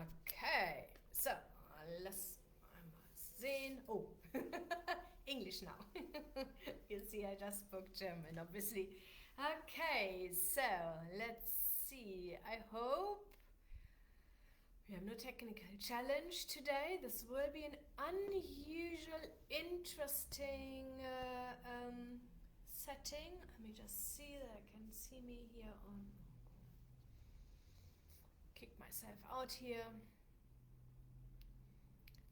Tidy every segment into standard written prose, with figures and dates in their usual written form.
Okay, so lass einmal sehen. Oh, English now. You see, I just spoke German, obviously. Okay, so let's see. I hope we have no technical challenge today. This will be an unusual, interesting setting. Let me just see that I can see me here on. Kick myself out here.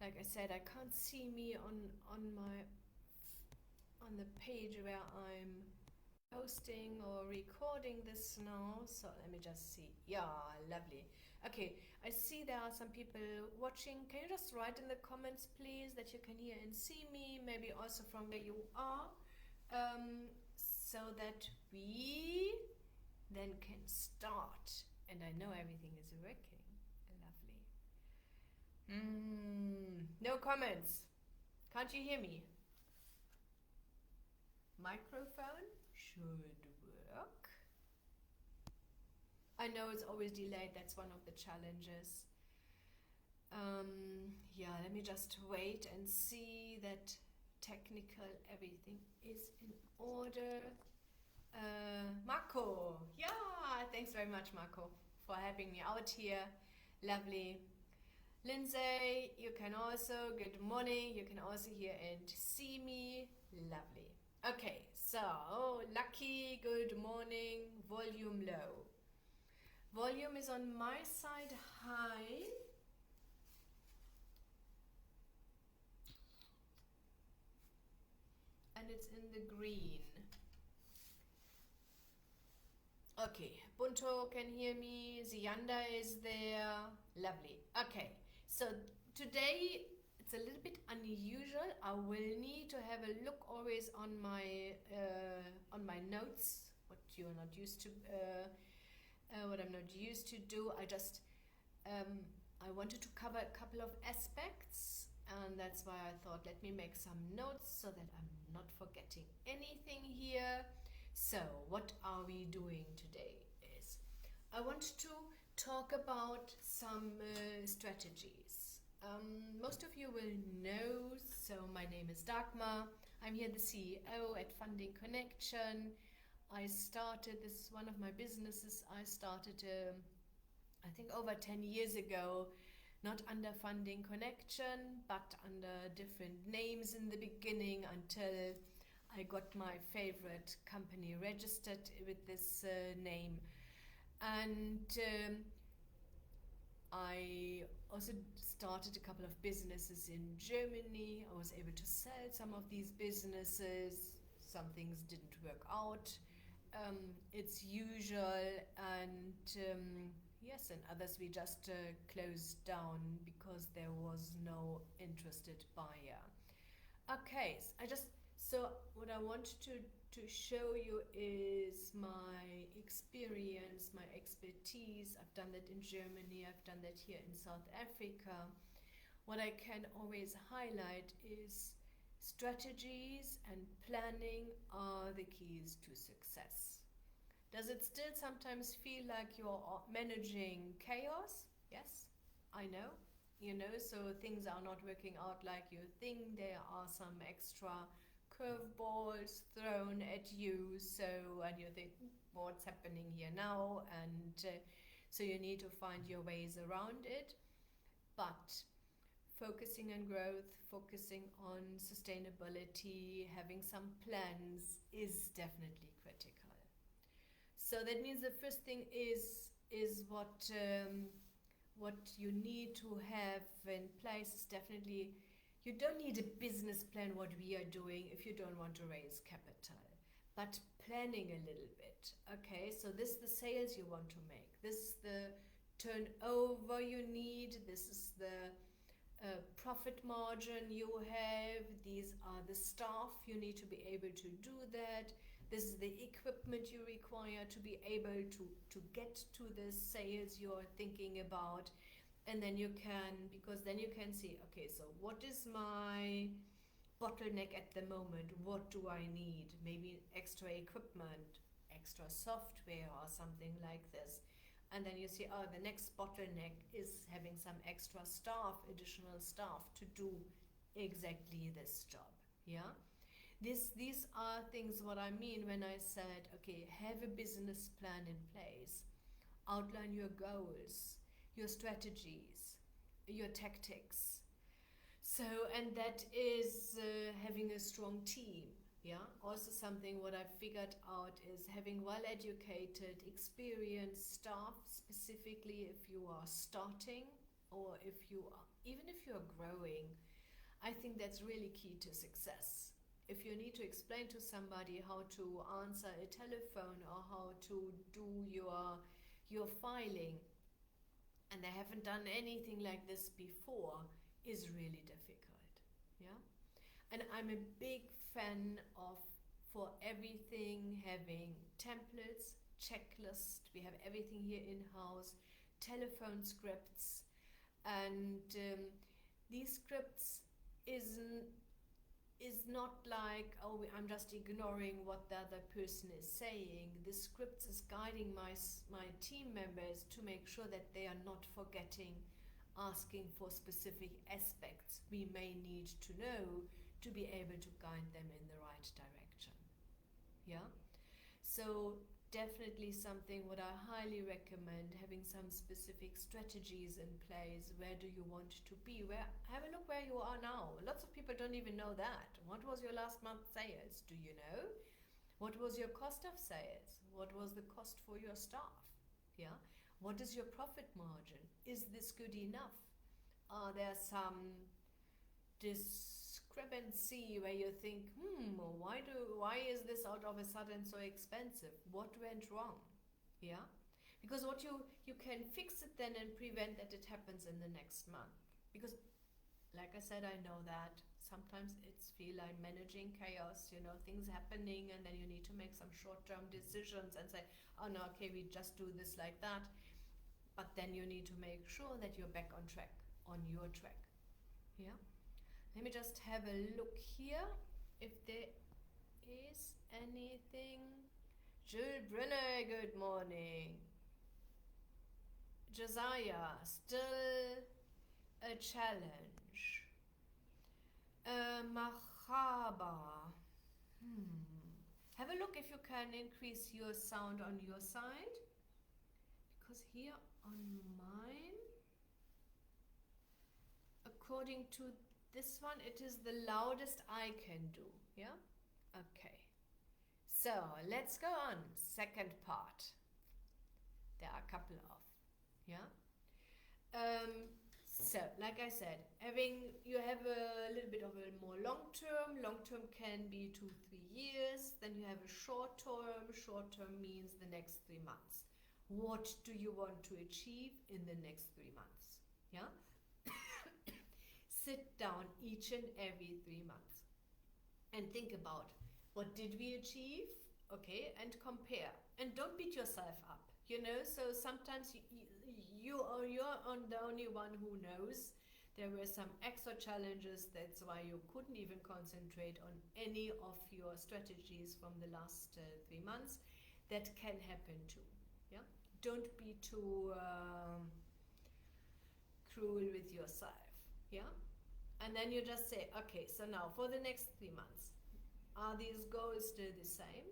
Like I said, I can't see me on the page where I'm posting or recording this now. So let me just see. Yeah, lovely. Okay, I see there are some people watching. Can you just write in the comments, please, that you can hear and see me? Maybe also from where you are, so that we then can start. And I know everything is working. Lovely. No comments. Can't you hear me? Microphone should work. I know it's always delayed. That's one of the challenges. Yeah, let me just wait and see that technical everything is in order. Marco, yeah, thanks very much, Marco, for helping me out here. Lovely. Lindsay, you can also, good morning, you can also hear and see me. Lovely. Okay, so Lucky, good morning, volume low. Volume is on my side high. And it's in the green. Okay, Bunto can hear me, Zianda is there, lovely. Okay, so today it's a little bit unusual. I will need to have a look always on my notes, what you're not used to, what I'm not used to do. I wanted to cover a couple of aspects, and that's why I thought let me make some notes so that I'm not forgetting anything here. So what are we doing today is I want to talk about some strategies. Most of you will know, so my name is Dagmar. I'm here the CEO at Funding Connection. I started, this is one of my businesses, I started I think over 10 years ago, not under Funding Connection, but under different names in the beginning until I got my favorite company registered with this name. And I also started a couple of businesses in Germany. I was able to sell some of these businesses. Some things didn't work out. It's usual, and yes, and others we just closed down because there was no interested buyer. Okay, so what I want to show you is my experience, my expertise. I've done that in Germany, I've done that here in South Africa. What I can always highlight is strategies and planning are the keys to success. Does it still sometimes feel like you're managing chaos? Yes, I know. So things are not working out like you think. There are some extra curveballs thrown at you. And you think, what's happening here now? And so you need to find your ways around it. But focusing on growth, focusing on sustainability, having some plans is definitely critical. So that means the first thing is what you need to have in place is definitely, you don't need a business plan what we are doing if you don't want to raise capital, but planning a little bit. Okay, so this is the sales you want to make, this is the turnover you need, this is the profit margin you have, these are the staff you need to be able to do that, this is the equipment you require to be able to get to the sales you're thinking about. And then you can, because then you can see, okay, so what is my bottleneck at the moment? What do I need? Maybe extra equipment, extra software or something like this. And then you see, oh, the next bottleneck is having some extra staff, additional staff to do exactly this job. Yeah? These are things what I mean when I said, okay, have a business plan in place, outline your goals, your strategies, your tactics. So, and that is having a strong team. Yeah, also something what I figured out is having well-educated, experienced staff, specifically if you are starting or if you are, even if you're growing. I think that's really key to success. If you need to explain to somebody how to answer a telephone or how to do your filing, and they haven't done anything like this before, is really difficult. Yeah, and I'm a big fan of, for everything, having templates, checklist. We have everything here in house, telephone scripts, and these scripts is not like, oh, I'm just ignoring what the other person is saying. The script is guiding my team members to make sure that they are not forgetting, asking for specific aspects we may need to know to be able to guide them in the right direction. Yeah? So definitely something what I highly recommend, having some specific strategies in place. Where do you want to be? Have a look where you are now. Lots of people don't even know that. What was your last month's sales? Do you know? What was your cost of sales? What was the cost for your staff? Yeah? What is your profit margin? Is this good enough? Are there some discrepancy where you think, why is this out of a sudden so expensive? What went wrong? Yeah, because what you can fix it then and prevent that it happens in the next month. Because, like I said, I know that sometimes it's feel like managing chaos, things happening, and then you need to make some short-term decisions and say, oh no, okay, we just do this like that. But then you need to make sure that you're back on track, on your track. Yeah. Let me just have a look here if there is anything. Jules Brunner, good morning. Josiah, still a challenge. Mahaba. Have a look if you can increase your sound on your side. Because here on mine, according to this one, it is the loudest I can do. Yeah? Okay. So let's go on. Second part. There are a couple of. Yeah? So, like I said, you have a little bit of a more long term. Long term can be 2-3 years. Then you have a short term. Short term means the next 3 months. What do you want to achieve in the next 3 months? Yeah? Sit down each and every 3 months and think about, what did we achieve? Okay, and compare. And don't beat yourself up, so sometimes you're the only one who knows. There were some extra challenges, that's why you couldn't even concentrate on any of your strategies from the last 3 months. That can happen too. Yeah, don't be too cruel with yourself. Yeah. And then you just say, okay, so now for the next 3 months, are these goals still the same?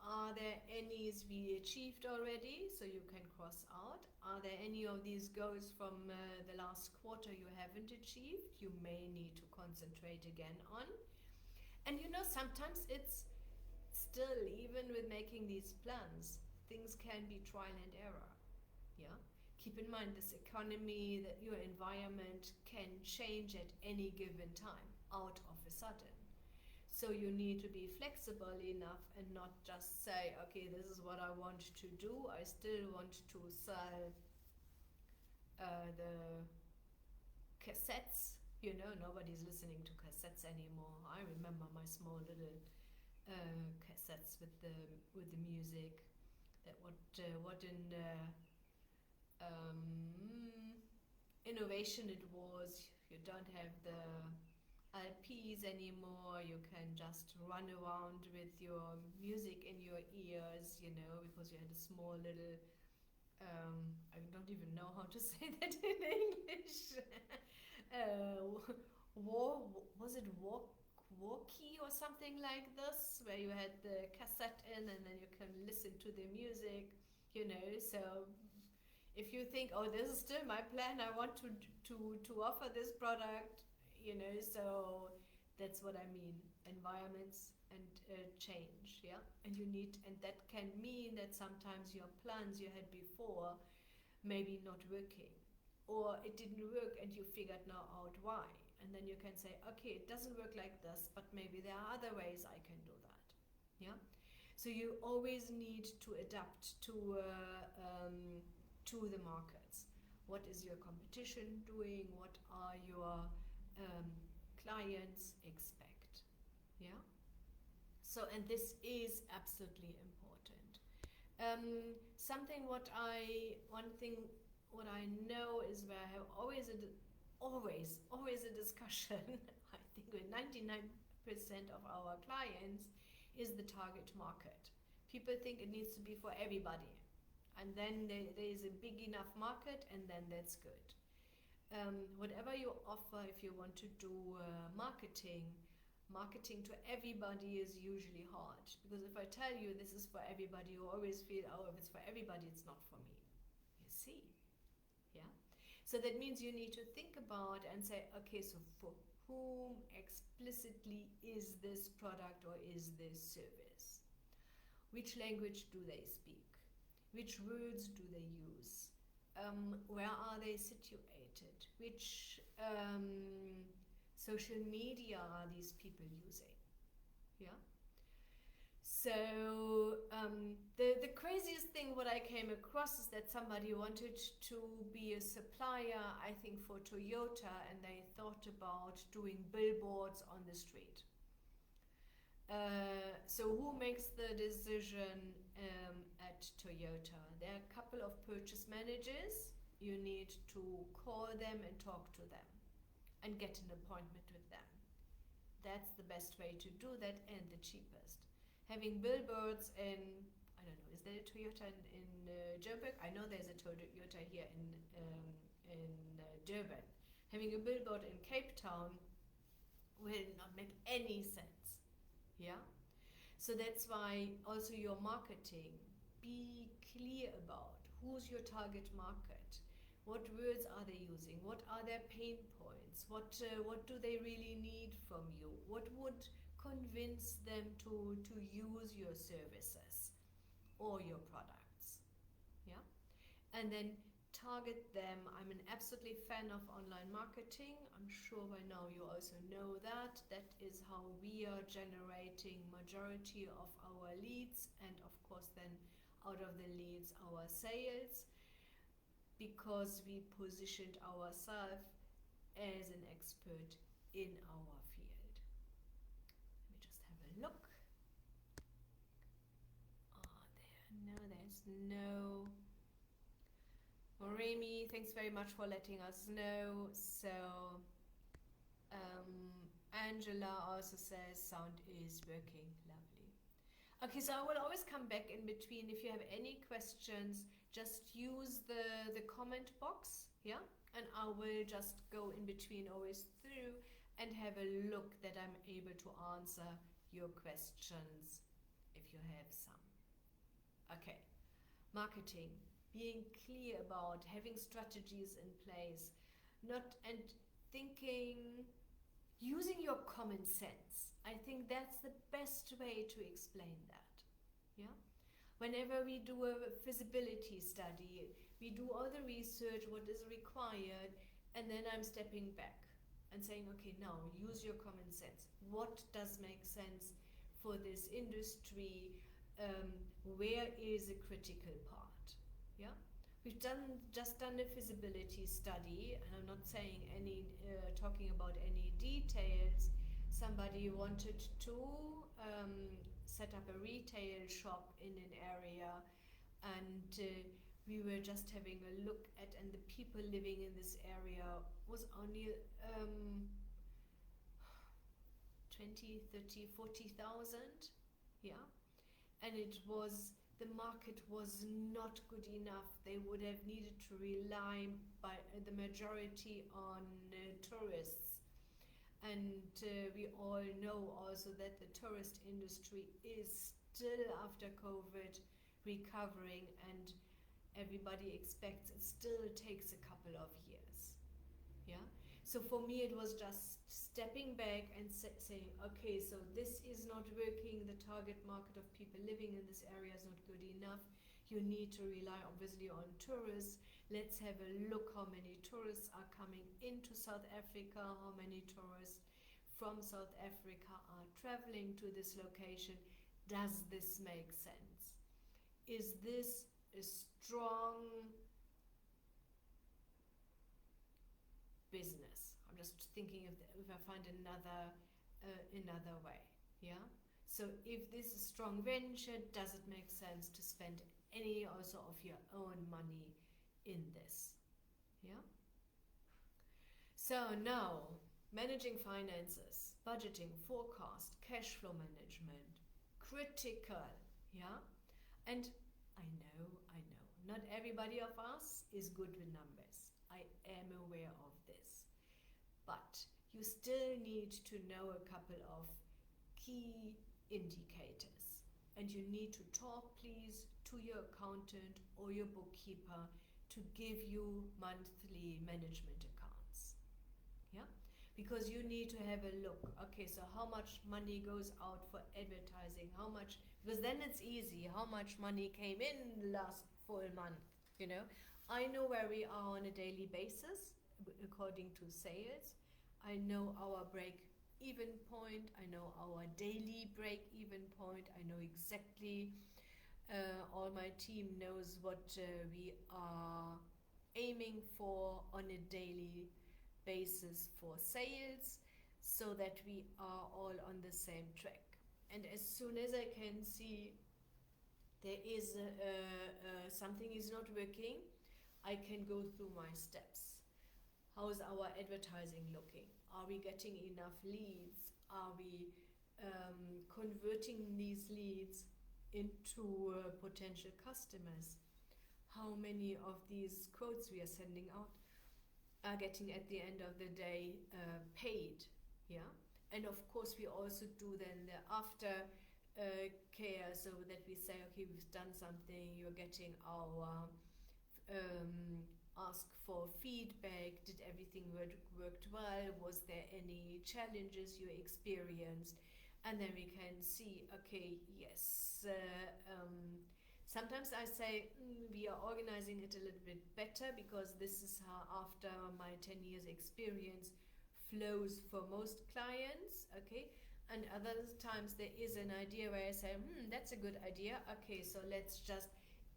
Are there any we achieved already, so you can cross out? Are there any of these goals from the last quarter you haven't achieved? You may need to concentrate again on. And sometimes it's still, even with making these plans, things can be trial and error. Yeah? Keep in mind this economy, that your environment can change at any given time, out of a sudden. So you need to be flexible enough and not just say, okay, this is what I want to do. I still want to sell the cassettes. Nobody's listening to cassettes anymore. I remember my small little cassettes with the music. That what an innovation it was. You don't have the LPs anymore. You can just run around with your music in your ears, because you had a small little I don't even know how to say that in English. War was it walkie or something like this, where you had the cassette in and then you can listen to the music, So if you think, oh, this is still my plan, I want to offer this product, So that's what I mean. Environments and change, yeah. And that can mean that sometimes your plans you had before maybe not working, or it didn't work and you figured now out why, and then you can say, okay, it doesn't work like this, but maybe there are other ways I can do that, yeah. So you always need to adapt to the markets. What is your competition doing? What are your clients expect, yeah. So, and this is absolutely important. Something one thing what I know is where I have always a discussion. I think with 99% of our clients is the target market. People think it needs to be for everybody, and then there is a big enough market, and then that's good. Whatever you offer, if you want to do marketing to everybody is usually hard, because if I tell you this is for everybody, you always feel, oh, if it's for everybody, it's not for me. You see? Yeah. So that means you need to think about and say, okay, so for whom explicitly is this product or is this service? Which language do they speak? Which words do they use? Where are they situated? Which social media are these people using? Yeah. So the craziest thing what I came across is that somebody wanted to be a supplier, I think for Toyota, and they thought about doing billboards on the street. So who makes the decision at Toyota? There are a couple of purchase managers. You need to call them and talk to them and get an appointment with them. That's the best way to do that, and the cheapest. Having billboards in, I don't know, is there a Toyota in Joburg? I know there's a Toyota here in Durban. Having a billboard in Cape Town will not make any sense. Yeah? So that's why also your marketing, be clear about who's your target market. What words are they using? What are their pain points? What do they really need from you? What would convince them to use your services or your products? Yeah? And then target them. I'm an absolutely fan of online marketing. I'm sure by now you also know that. That is how we are generating majority of our leads, and of course then out of the leads our sales, because we positioned ourselves as an expert in our field. Let me just have a look. There's no. Remy, thanks very much for letting us know. So, Angela also says sound is working. Lovely. Okay, so I will always come back in between. If you have any questions, just use the comment box, yeah? And I will just go in between, always through, and have a look that I'm able to answer your questions if you have some. Okay, marketing. Being clear about having strategies in place, and thinking, using your common sense. I think that's the best way to explain that. Yeah. Whenever we do a feasibility study, we do all the research, what is required, and then I'm stepping back and saying, okay, now use your common sense. What does make sense for this industry? Where is a critical part? Yeah, we've just done a feasibility study, and I'm not saying talking about any details. Somebody wanted to set up a retail shop in an area, and we were just having a look at, and the people living in this area was only 20, 30, 40,000, yeah, and it was the market was not good enough. They would have needed to rely by the majority on tourists. And we all know also that the tourist industry is still after COVID recovering, and everybody expects it still takes a couple of years. Yeah. So for me, it was just stepping back and saying, okay, so this is not working. The target market of people living in this area is not good enough. You need to rely obviously on tourists. Let's have a look how many tourists are coming into South Africa, how many tourists from South Africa are traveling to this location. Does this make sense? Is this a strong business? I'm just thinking if I find another way. Yeah. So if this is a strong venture, does it make sense to spend any also of your own money in this? Yeah. So now, managing finances, budgeting, forecast, cash flow management, critical. Yeah. And I know, not everybody of us is good with numbers. I am aware of this. But you still need to know a couple of key indicators. And you need to talk, please, to your accountant or your bookkeeper to give you monthly management accounts. Yeah? Because you need to have a look. Okay, so how much money goes out for advertising? How much? Because then it's easy. How much money came in last full month? You know, I know where we are on a daily basis according to sales. I know our break-even point. I know our daily break-even point. I know exactly. All my team knows what we are aiming for on a daily basis for sales, so that we are all on the same track. And as soon as I can see there is something is not working, I can go through my steps. How is our advertising looking? Are we getting enough leads? Are we converting these leads into potential customers? How many of these quotes we are sending out are getting at the end of the day paid? Yeah. And of course we also do then the after care, so that we say, okay, we've done something, you're getting our ask for feedback. Did everything worked well? Was there any challenges you experienced? And then we can see, okay, yes. Sometimes I say we are organizing it a little bit better, because this is how, after my 10 years experience, flows for most clients. Okay. And other times there is an idea where I say, that's a good idea. Okay, so let's just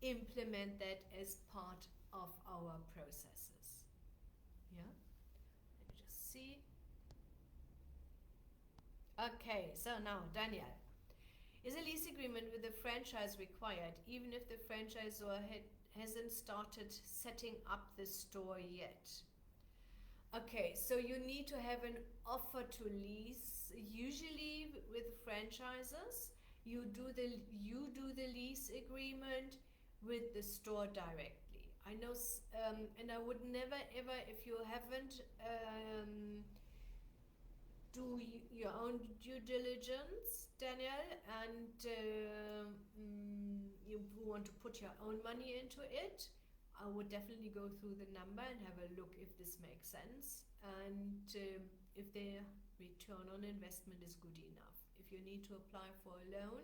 implement that as part of our processes. Yeah. Let me just see. Okay, so now, Daniel. Is a lease agreement with the franchise required, even if the franchisor hasn't started setting up the store yet? Okay, so you need to have an offer to lease. Usually with franchises, you do the lease agreement with the store directly. I know, and I would never ever, if you haven't do your own due diligence, Daniel, and you want to put your own money into it, I would definitely go through the number and have a look if this makes sense, and if the return on investment is good enough. If you need to apply for a loan,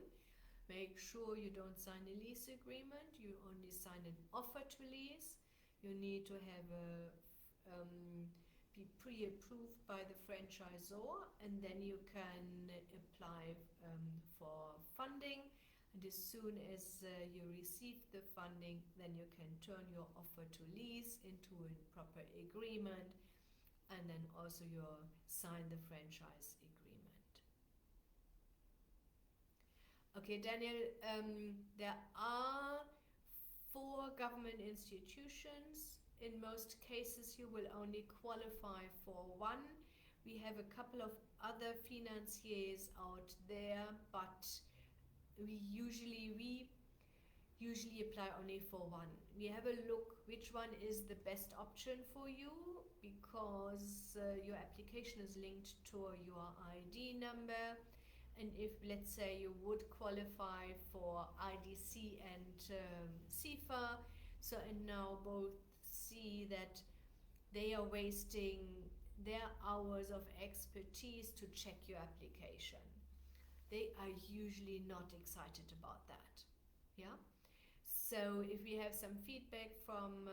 make sure you don't sign a lease agreement, you only sign an offer to lease. You need to have be pre-approved by the franchisor, and then you can apply for funding. And as soon as you receive the funding, then you can turn your offer to lease into a proper agreement, and then also you sign the franchise agreement. Okay, Daniel, there are 4 government institutions. In most cases, you will only qualify for 1. We have a couple of other financiers out there, but we usually apply only for one. We have a look which one is the best option for you, because your application is linked to your ID number. And if, let's say, you would qualify for IDC and CIFA, so and now both see that they are wasting their hours of expertise to check your application. They are usually not excited about that. Yeah? So if we have some feedback from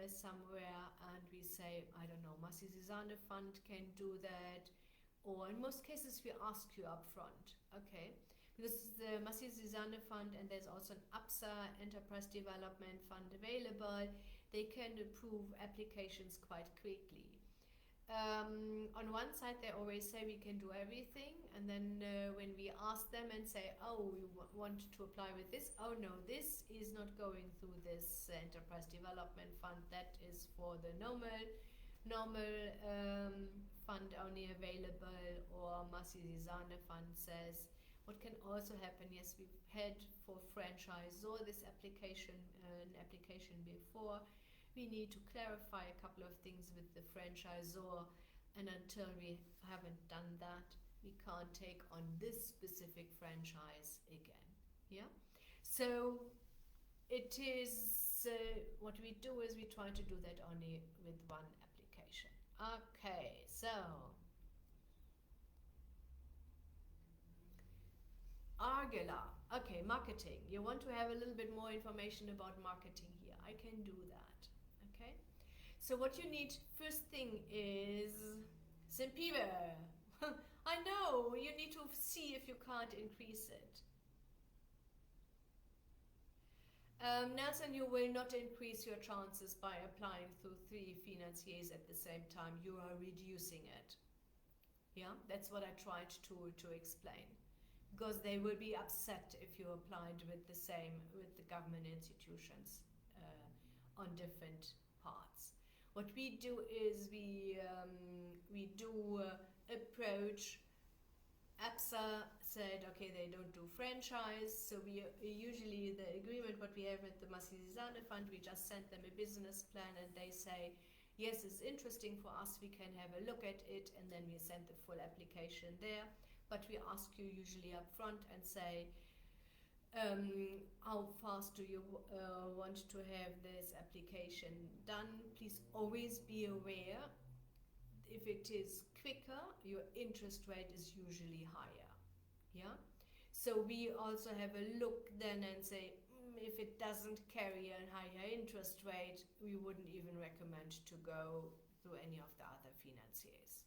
somewhere and we say, I don't know, Masih Zizane Fund can do that, or in most cases we ask you up front, okay? Because the Masih Zizane Fund, and there's also an APSA, Enterprise Development Fund, available, they can approve applications quite quickly. On one side they always say we can do everything, and then when we ask them and say, oh, we want to apply with this, oh no, this is not going through this Enterprise Development Fund, that is for the normal fund only available, or Masih Zizane Fund says. What can also happen, yes, we've had for franchisor this application before. We need to clarify a couple of things with the franchisor, and until we haven't done that, we can't take on this specific franchise again. Yeah? So it is, what we do is we try to do that only with one application. Okay, so Argela. Okay, marketing. You want to have a little bit more information about marketing here. I can do that. Okay? So what you need, first thing is Simpiwe. I know, you need to see if you can't increase it. Nelson, you will not increase your chances by applying through 3 financiers at the same time. You are reducing it. Yeah, that's what I tried to explain. Because they will be upset if you applied with the government institutions on different parts. What we do is we do approach. APSA said, okay, they don't do franchise, so we usually, the agreement what we have with the Masih Zizane Fund, we just send them a business plan and they say, yes, it's interesting for us, we can have a look at it, and then we send the full application there. But we ask you usually up front and say, how fast do you want to have this application done? Please always be aware, if it is quicker, your interest rate is usually higher. Yeah? So we also have a look then and say, if it doesn't carry a higher interest rate, we wouldn't even recommend to go through any of the other financiers.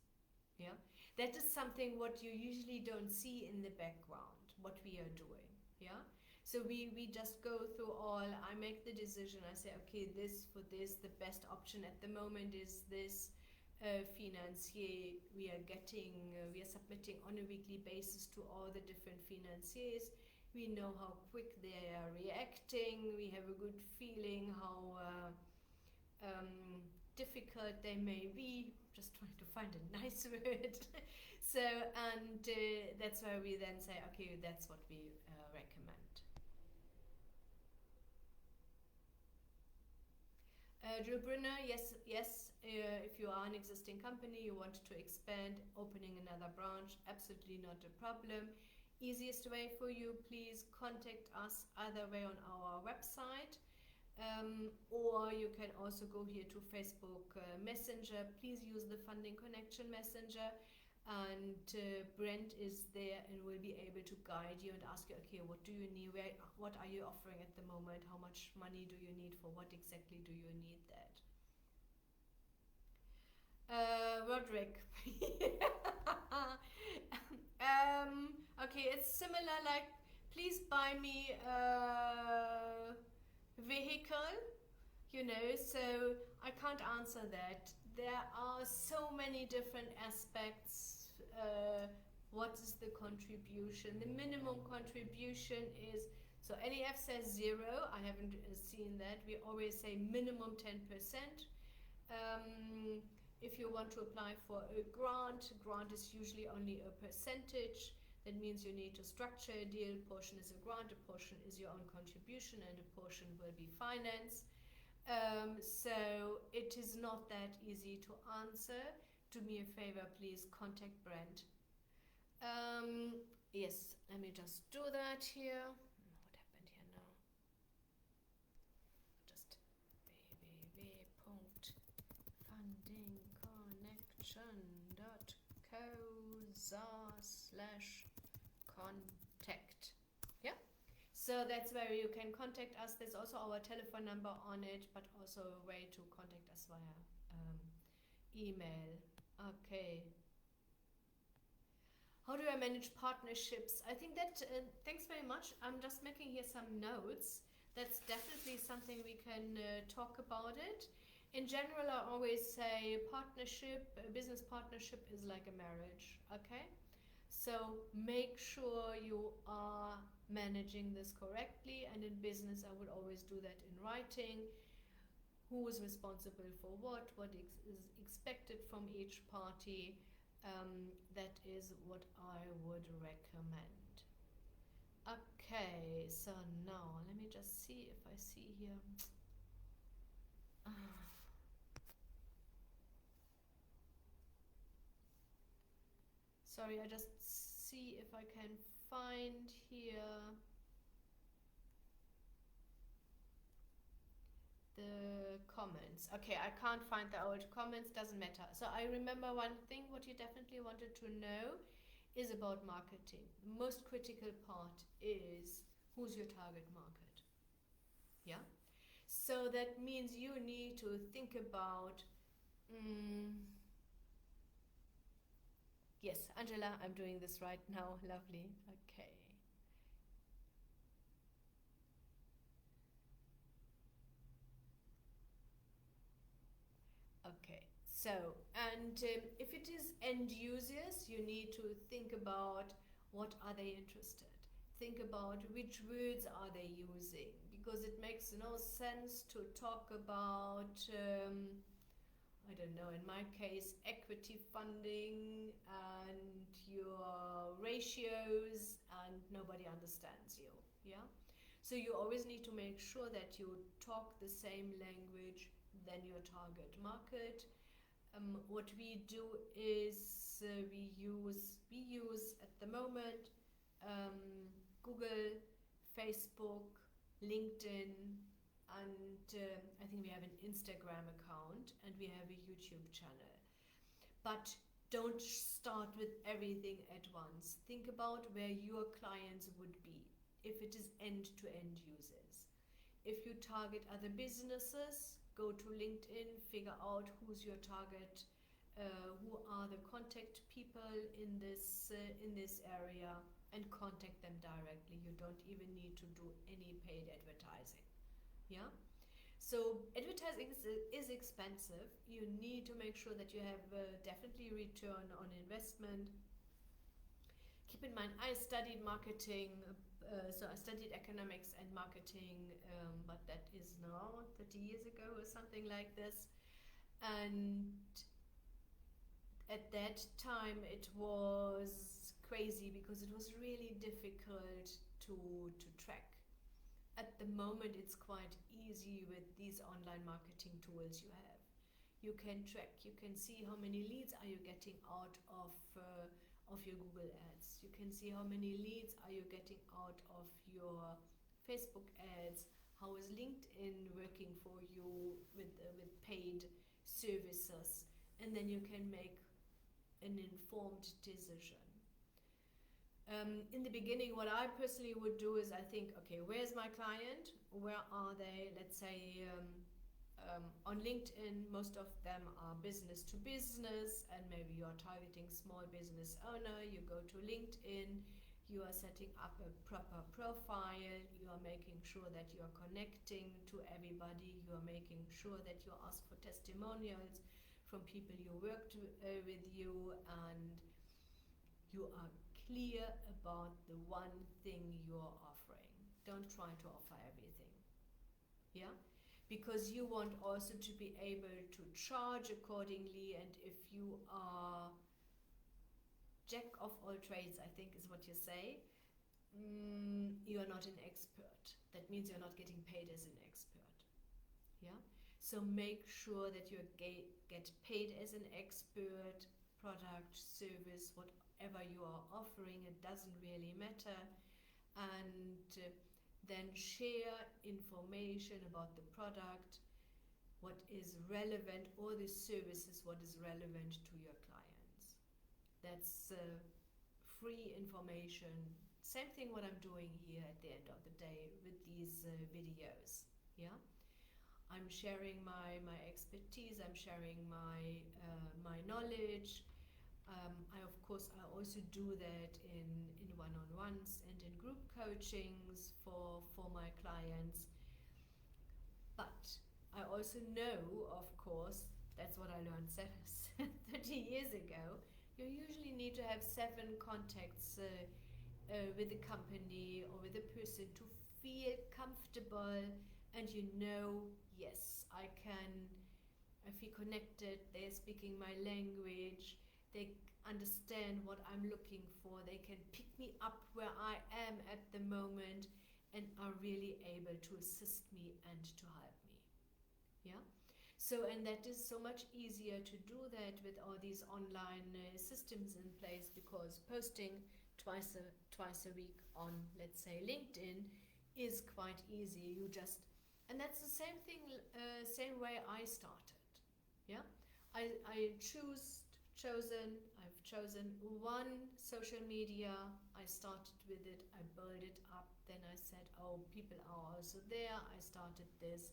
Yeah? That is something what you usually don't see in the background, what we are doing. Yeah? So we just go through all, I make the decision, I say, okay, this for this, the best option at the moment is this financier. We are submitting on a weekly basis to all the different financiers. We know how quick they are reacting. We have a good feeling how difficult they may be. Just trying to find a nice word. So, and that's why we then say, okay, that's what we recommend. Jill Brunner, yes. If you are an existing company, you want to expand, opening another branch, absolutely not a problem. Easiest way for you, please contact us either way on our website, or you can also go here to Facebook Messenger. Please use the Funding Connection Messenger, and Brent is there and will be able to guide you and ask you, okay, what do you need, what are you offering at the moment, how much money do you need, for what exactly do you need that. Roderick. Okay, it's similar, like, please buy me a vehicle, so I can't answer that. There are so many different aspects. What is the contribution? The minimum contribution is, so NEF says 0, I haven't seen that. We always say minimum 10%. If you want to apply for a grant is usually only a percentage. That means you need to structure a deal. Portion is a grant, a portion is your own contribution, and a portion will be finance. So it is not that easy to answer. Do me a favor, please contact Brent. Yes, let me just do that here. What happened here now? Just www.fundingconnection.co/contact. Yeah, so that's where you can contact us. There's also our telephone number on it, but also a way to contact us via email. Okay. How do I manage partnerships? I think that, thanks very much. I'm just making here some notes. That's definitely something we can talk about it. In general, I always say partnership, a business partnership is like a marriage, okay? So make sure you are managing this correctly, and in business I would always do that in writing. Who is responsible for what is expected from each party. That is what I would recommend. Okay, so now let me just see if I see here. Sorry, I just see if I can find here the comments. Okay, I can't find the old comments, doesn't matter. So I remember one thing, what you definitely wanted to know is about marketing. The most critical part is who's your target market. Yeah? So that means you need to think about, yes, Angela, I'm doing this right now, lovely, okay. Okay, so, and if it is end users, you need to think about what are they interested. Think about which words are they using, because it makes no sense to talk about, I don't know, in my case, equity funding and your ratios, and nobody understands you, yeah? So you always need to make sure that you talk the same language than your target market. What we do is we use at the moment Google, Facebook, LinkedIn, and I think we have an Instagram account, and we have a YouTube channel. But don't start with everything at once. Think about where your clients would be if it is end-to-end users. If you target other businesses, go to LinkedIn, figure out who's your target, who are the contact people in this area, and contact them directly. You don't even need to do any paid advertising. Yeah? So advertising is expensive. You need to make sure that you have definitely return on investment. Keep in mind, I studied marketing, so I studied economics and marketing, but that is now 30 years ago or something like this. And at that time it was crazy because it was really difficult to track. At the moment it's quite easy with these online marketing tools you have. You can track, you can see how many leads are you getting out of your Google ads. You can see how many leads are you getting out of your Facebook ads. How is LinkedIn working for you with paid services, and then you can make an informed decision. In the beginning, what I personally would do is I think, okay, where's my client? Where are they? Let's say on LinkedIn, most of them are business to business, and maybe you're targeting small business owner. You go to LinkedIn, you are setting up a proper profile, you are making sure that you are connecting to everybody, you are making sure that you ask for testimonials from people you worked with you, and you are clear about the one thing you're offering. Don't try to offer everything. Yeah? Because you want also to be able to charge accordingly, and if you are jack of all trades, I think is what you say, you are not an expert. That means you're not getting paid as an expert. Yeah. So make sure that you get paid as an expert, product, service, whatever you are offering. It doesn't really matter. And then share information about the product, what is relevant, or the services, what is relevant to your clients. That's free information. Same thing what I'm doing here at the end of the day with these videos. Yeah, I'm sharing my expertise. I'm sharing my knowledge. I also do that in one-on-ones and in group coachings for my clients. But I also know, of course, that's what I learned 30 years ago. You usually need to have 7 contacts with the company or with the person to feel comfortable, and yes, I feel connected, they're speaking my language, they understand what I'm looking for, they can pick me up where I am at the moment, and are really able to assist me and to help me. Yeah. So, and that is so much easier to do that with all these online systems in place, because posting twice a week on, let's say, LinkedIn is quite easy. And that's the same thing, same way I started. Yeah, I've chosen one social media. I started with it. I built it up. Then I said, oh, people are also there. I started this.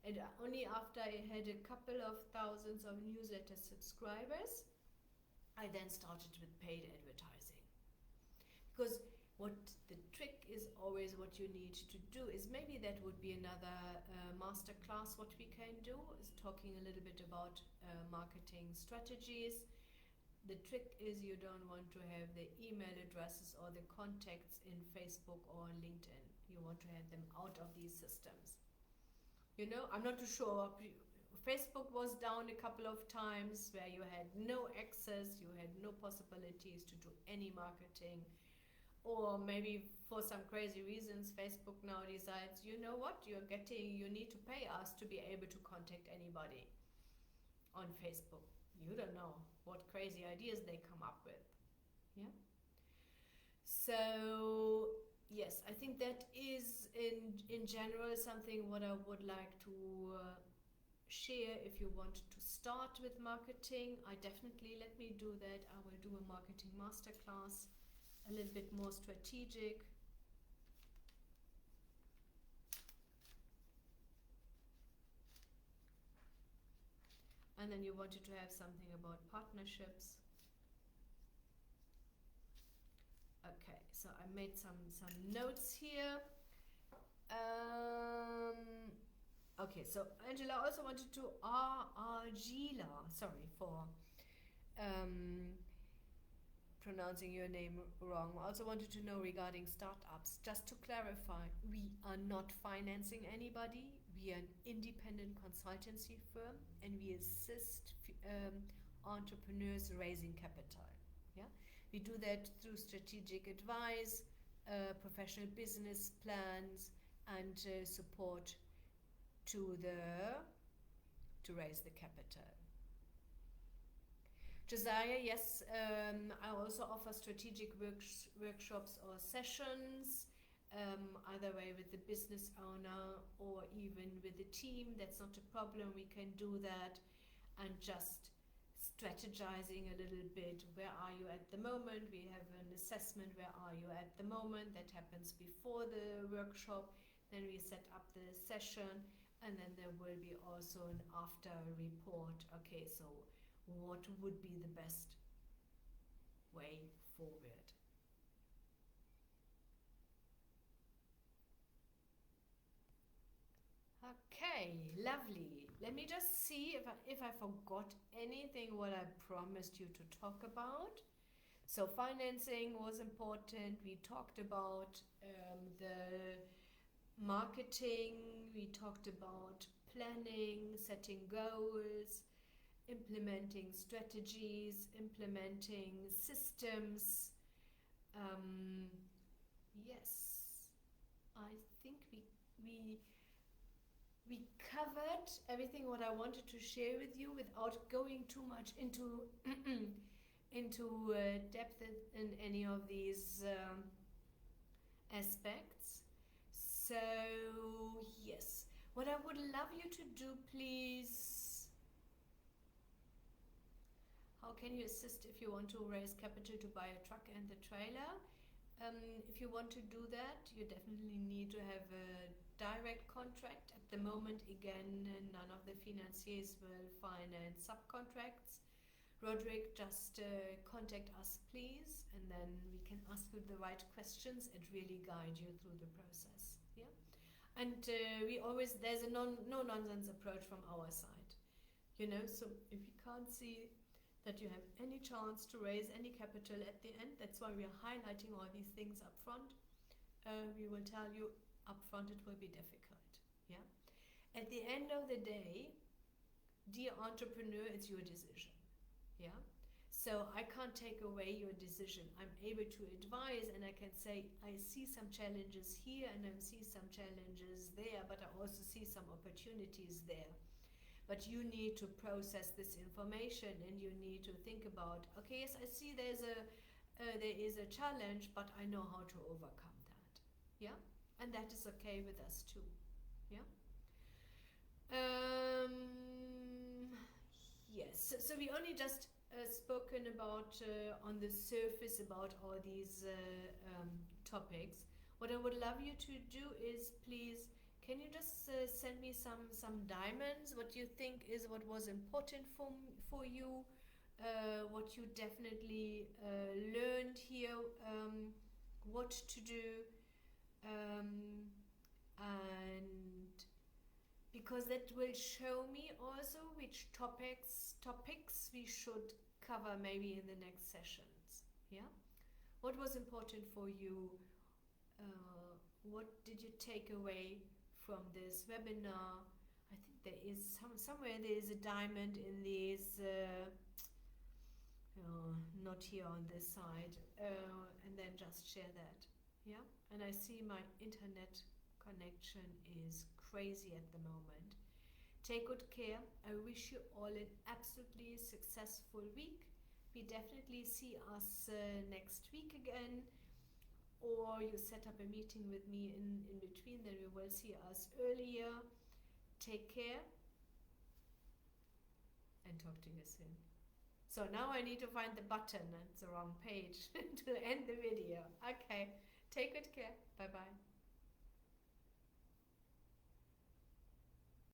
And only after I had a couple of thousands of newsletter subscribers, I then started with paid advertising. Because what the trick is always, what you need to do is, maybe that would be another masterclass, what we can do is talking a little bit about marketing strategies. The trick is, you don't want to have the email addresses or the contacts in Facebook or LinkedIn. You want to have them out of these systems. I'm not too sure. Facebook was down a couple of times where you had no access, you had no possibilities to do any marketing. Or maybe for some crazy reasons, Facebook now decides, you need to pay us to be able to contact anybody on Facebook. You don't know what crazy ideas they come up with. Yeah. So yes, I think that is in general something what I would like to share. If you want to start with marketing, let me do that. I will do a marketing masterclass, a little bit more strategic. And then you wanted to have something about partnerships. Okay, so I made some notes here. Okay, so Angela also wanted to sorry for pronouncing your name wrong. I also wanted to know regarding startups. Just to clarify, we are not financing anybody. We are an independent consultancy firm, and we assist entrepreneurs raising capital. Yeah, we do that through strategic advice, professional business plans, and support to raise the capital. Josiah, yes, I also offer strategic workshops or sessions, either way with the business owner or even with the team. That's not a problem. We can do that, and just strategizing a little bit. Where are you at the moment? We have an assessment. Where are you at the moment? That happens before the workshop. Then we set up the session, and then there will be also an after report. Okay, so what would be the best way forward? Okay, lovely. Let me just see if I forgot anything what I promised you to talk about. So financing was important. We talked about the marketing. We talked about planning, setting goals. implementing strategies, implementing systems. Yes, I think we we covered everything what I wanted to share with you without going too much into into depth in any of these aspects. So yes, what I would love you to do, please. How can you assist if you want to raise capital to buy a truck and the trailer? If you want to do that, you definitely need to have a direct contract. At the moment, again, none of the financiers will finance subcontracts. Roderick, just contact us, please, and then we can ask you the right questions and really guide you through the process. Yeah, and we always there's a no nonsense approach from our side. So if you can't see that you have any chance to raise any capital at the end, that's why we are highlighting all these things up front. We will tell you up front it will be difficult. Yeah. At the end of the day, dear entrepreneur, it's your decision. Yeah. So I can't take away your decision. I'm able to advise, and I can say I see some challenges here and I see some challenges there, but I also see some opportunities there. But you need to process this information, and you need to think about, okay, yes, I see there is a challenge, but I know how to overcome that. Yeah, and that is okay with us too. Yeah. Yes. So we only just spoken about on the surface about all these topics. What I would love you to do is, please, can you just send me some diamonds? What you think is what was important for you, what you definitely learned here, what to do, and because that will show me also which topics we should cover maybe in the next sessions. Yeah, what was important for you? What did you take away from this webinar? I think there is somewhere there is a diamond in these. Not here on this side, and then just share that. Yeah, and I see my internet connection is crazy at the moment. Take good care. I wish you all an absolutely successful week. We definitely see us next week again, or you set up a meeting with me in between, then you will see us earlier. Take care and talk to you soon. So now I need to find the button, it's the wrong page to end the video. Okay, take good care. Bye bye.